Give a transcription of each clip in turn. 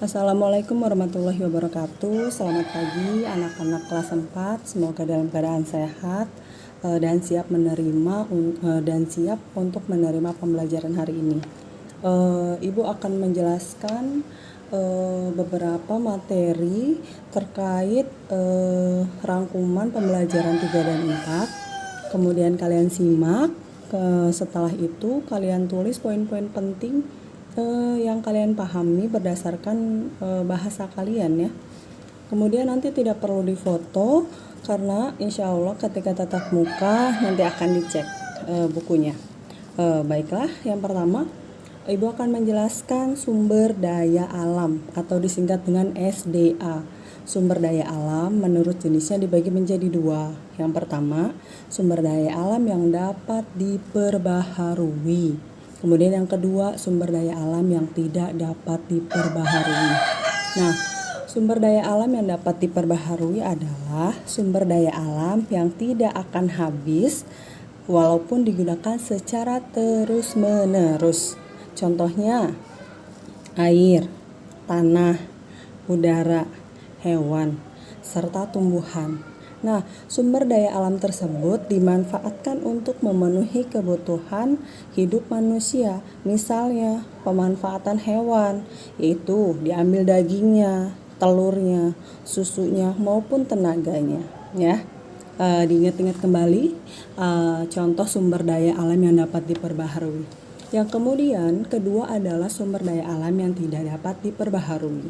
Assalamualaikum warahmatullahi wabarakatuh. Selamat pagi anak-anak kelas 4. Semoga dalam keadaan sehat dan siap untuk menerima pembelajaran hari ini. Ibu akan menjelaskan beberapa materi terkait rangkuman pembelajaran 3 dan 4. Kemudian kalian simak. Setelah itu kalian tulis poin-poin penting yang kalian pahami berdasarkan bahasa kalian ya. Kemudian nanti tidak perlu difoto karena insya Allah ketika tatap muka nanti akan dicek bukunya. Baiklah, yang pertama Ibu akan menjelaskan sumber daya alam atau disingkat dengan SDA. Sumber daya alam menurut jenisnya dibagi menjadi 2. Yang pertama, sumber daya alam yang dapat diperbaharui. Kemudian yang kedua, sumber daya alam yang tidak dapat diperbaharui. Nah, sumber daya alam yang dapat diperbaharui adalah sumber daya alam yang tidak akan habis walaupun digunakan secara terus-menerus. Contohnya, air, tanah, udara, hewan, serta tumbuhan. Nah, sumber daya alam tersebut dimanfaatkan untuk memenuhi kebutuhan hidup manusia. Misalnya, pemanfaatan hewan, yaitu diambil dagingnya, telurnya, susunya, maupun tenaganya. Ya, diingat-ingat kembali contoh sumber daya alam yang dapat diperbaharui. Yang kemudian kedua adalah sumber daya alam yang tidak dapat diperbaharui,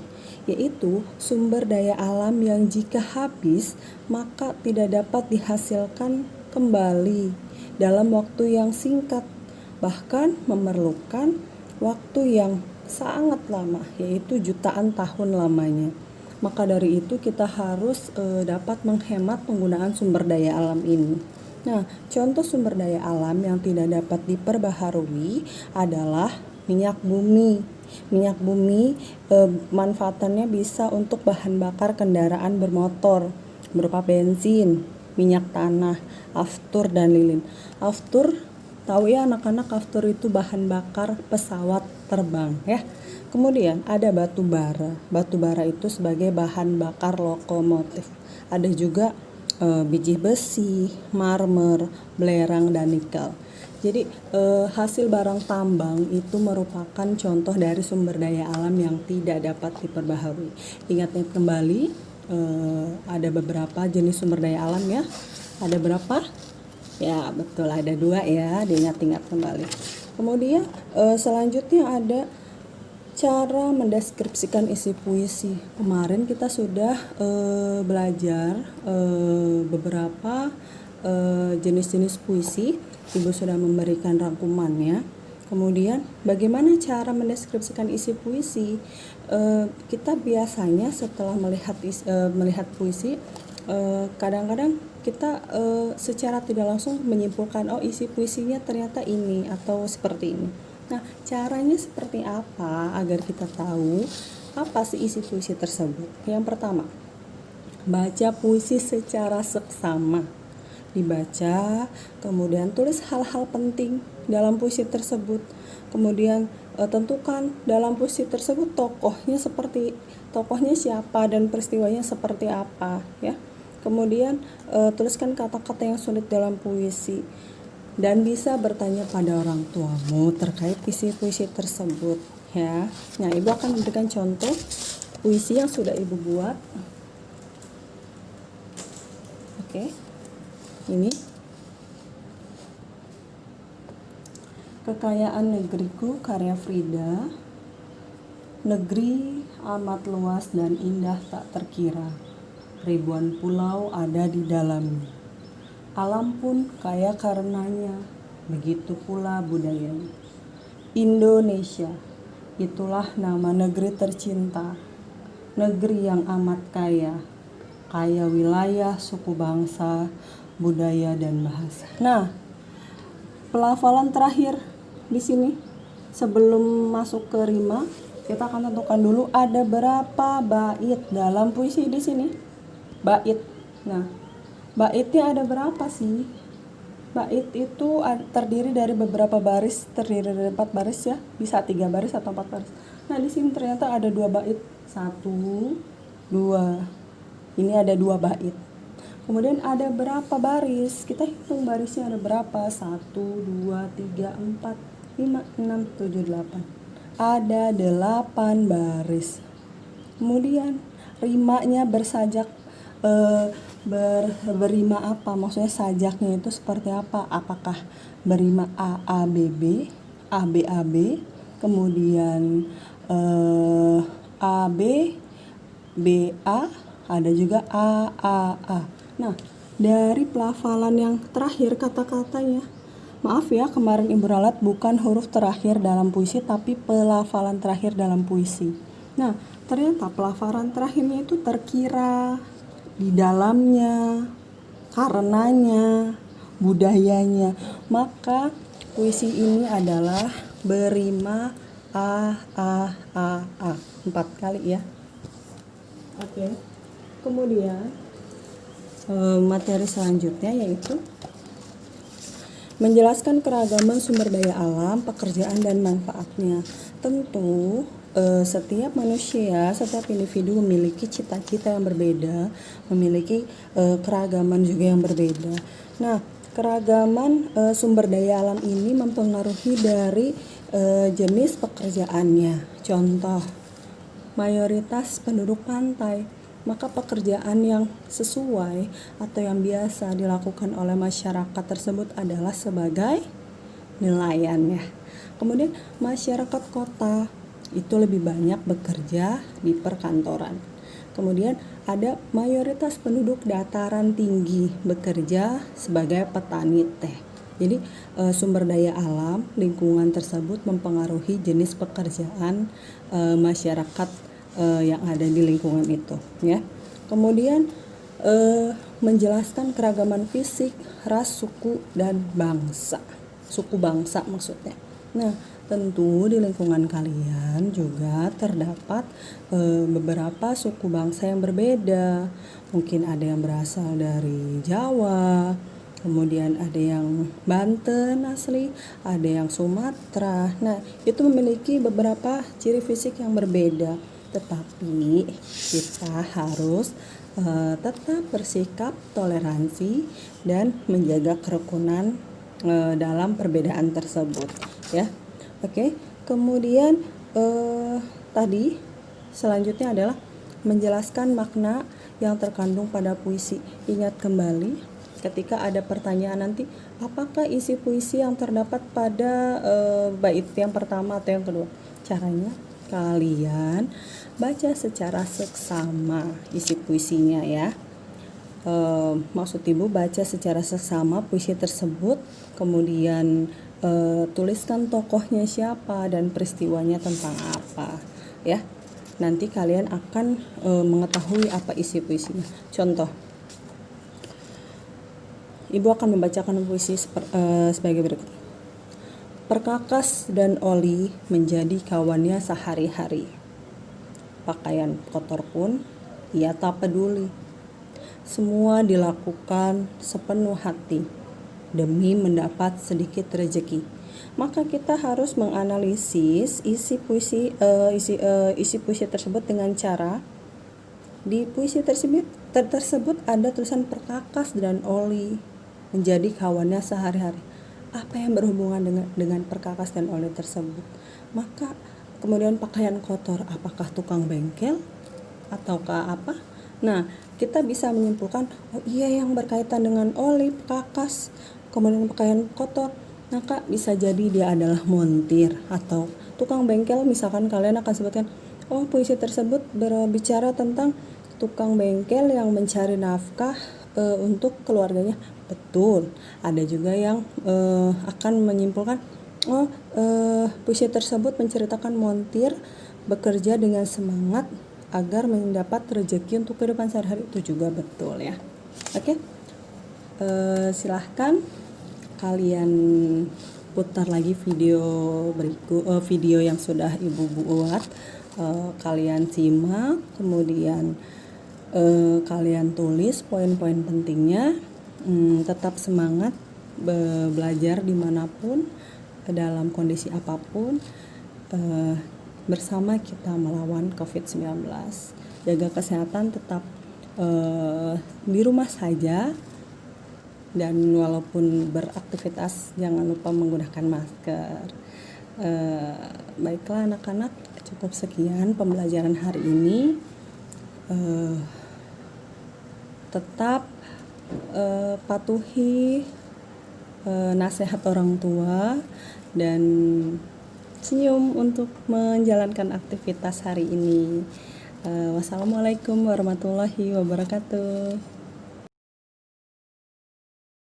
yaitu sumber daya alam yang jika habis maka tidak dapat dihasilkan kembali dalam waktu yang singkat, bahkan memerlukan waktu yang sangat lama, yaitu jutaan tahun lamanya. Maka dari itu kita harus dapat menghemat penggunaan sumber daya alam ini. Nah, contoh sumber daya alam yang tidak dapat diperbaharui adalah minyak bumi. Minyak bumi manfaatannya bisa untuk bahan bakar kendaraan bermotor berupa bensin, minyak tanah, aftur, dan lilin. Aftur, tahu ya anak-anak, aftur itu bahan bakar pesawat terbang ya. Kemudian ada batu bara. Batu bara itu sebagai bahan bakar lokomotif. Ada juga biji besi, marmer, belerang, dan nikel. Jadi hasil barang tambang itu merupakan contoh dari sumber daya alam yang tidak dapat diperbaharui. Ingat kembali ada beberapa jenis sumber daya alam ya. Ada berapa? Ya betul, ada 2 ya, diingat-ingat kembali. Kemudian selanjutnya ada cara mendeskripsikan isi puisi. Kemarin kita sudah belajar beberapa jenis-jenis puisi. Ibu sudah memberikan rangkumannya. Kemudian bagaimana cara mendeskripsikan isi puisi? Kita biasanya setelah melihat puisi, kadang-kadang kita secara tidak langsung menyimpulkan, oh isi puisinya ternyata ini atau seperti ini. Nah, caranya seperti apa agar kita tahu apa sih isi puisi tersebut? Yang pertama, baca puisi secara seksama. Dibaca, kemudian tulis hal-hal penting dalam puisi tersebut. Kemudian tentukan dalam puisi tersebut tokohnya siapa dan peristiwanya seperti apa ya. Kemudian tuliskan kata-kata yang sulit dalam puisi. Dan bisa bertanya pada orang tuamu terkait isi puisi tersebut ya. Nah, Ibu akan memberikan contoh puisi yang sudah Ibu buat. Oke. Ini Kekayaan Negeriku karya Frida. Negeri amat luas dan indah tak terkira. Ribuan pulau ada di dalamnya. Alam pun kaya karenanya, begitu pula budayanya. Indonesia, itulah nama negeri tercinta, negeri yang amat kaya wilayah, suku bangsa, budaya, dan bahasa. Nah, pelafalan terakhir di sini sebelum masuk ke rima, kita akan tentukan dulu ada berapa bait dalam puisi di sini. Bait. Nah, baitnya ada berapa sih? Bait itu terdiri dari beberapa baris, terdiri dari 4 baris ya, bisa 3 baris atau 4 baris. Nah, di sini ternyata ada 2 bait. 1, 2. Ini ada 2 bait. Kemudian ada berapa baris? Kita hitung barisnya ada berapa? 1, 2, 3, 4, 5, 6, 7, 8. Ada 8 baris. Kemudian rimanya bersajak berima apa? Maksudnya sajaknya itu seperti apa? Apakah berima A A B B, A B A B, kemudian A B B A, ada juga A A A. Nah, dari pelafalan yang terakhir kata-katanya, maaf ya, kemarin Ibu ralat bukan huruf terakhir dalam puisi tapi pelafalan terakhir dalam puisi. Nah, ternyata pelafalan terakhirnya itu terkira, di dalamnya, karenanya, budayanya. Maka puisi ini adalah berima A A A A 4 kali ya. Oke. Kemudian materi selanjutnya yaitu menjelaskan keragaman sumber daya alam, pekerjaan dan manfaatnya. Tentu setiap manusia, setiap individu memiliki cita-cita yang berbeda, memiliki keragaman juga yang berbeda. Nah, keragaman sumber daya alam ini mempengaruhi dari jenis pekerjaannya. Contoh, mayoritas penduduk pantai, maka pekerjaan yang sesuai atau yang biasa dilakukan oleh masyarakat tersebut adalah sebagai nelayan ya. Kemudian masyarakat kota itu lebih banyak bekerja di perkantoran. Kemudian ada mayoritas penduduk dataran tinggi bekerja sebagai petani teh. Jadi sumber daya alam lingkungan tersebut mempengaruhi jenis pekerjaan masyarakat yang ada di lingkungan itu ya. Kemudian menjelaskan keragaman fisik, ras, suku dan bangsa. Suku bangsa maksudnya. Nah, tentu di lingkungan kalian juga terdapat beberapa suku bangsa yang berbeda. Mungkin ada yang berasal dari Jawa, kemudian ada yang Banten asli, ada yang Sumatera. Nah, itu memiliki beberapa ciri fisik yang berbeda. Tetapi kita harus tetap bersikap toleransi dan menjaga kerukunan dalam perbedaan tersebut ya. Oke. Kemudian tadi selanjutnya adalah menjelaskan makna yang terkandung pada puisi. Ingat kembali ketika ada pertanyaan nanti, apakah isi puisi yang terdapat pada bait yang pertama atau yang kedua? Caranya kalian baca secara seksama isi puisinya ya. Maksud Ibu baca secara seksama puisi tersebut, kemudian tuliskan tokohnya siapa dan peristiwanya tentang apa ya. Nanti kalian akan mengetahui apa isi puisinya. Contoh, Ibu akan membacakan puisi sebagai berikut. Perkakas dan oli menjadi kawannya sehari-hari. Pakaian kotor pun ia tak peduli. Semua dilakukan sepenuh hati demi mendapat sedikit rezeki. Maka kita harus menganalisis isi puisi tersebut dengan cara di puisi tersebut ada tulisan perkakas dan oli menjadi kawannya sehari-hari. Apa yang berhubungan dengan perkakas dan oli tersebut? Maka kemudian pakaian kotor, apakah tukang bengkel ataukah apa? Nah, kita bisa menyimpulkan, oh iya yang berkaitan dengan oli, perkakas, kemudian pakaian kotor, maka bisa jadi dia adalah montir atau tukang bengkel. Misalkan kalian akan sebutkan, oh puisi tersebut berbicara tentang tukang bengkel yang mencari nafkah untuk keluarganya. Betul. Ada juga yang akan menyimpulkan, puisi tersebut menceritakan montir bekerja dengan semangat agar mendapat rezeki untuk kehidupan sehari-hari. Itu juga betul ya. Oke. Silahkan kalian putar lagi video yang sudah Ibu buat. Kalian simak, kemudian kalian tulis poin-poin pentingnya. Tetap semangat belajar dimanapun, dalam kondisi apapun. bersama kita melawan COVID-19. Jaga kesehatan, tetap di rumah saja, dan walaupun beraktivitas jangan lupa menggunakan masker. Baiklah anak-anak, cukup sekian pembelajaran hari ini. Tetap patuhi nasihat orang tua dan senyum untuk menjalankan aktivitas hari ini. Wassalamualaikum warahmatullahi wabarakatuh.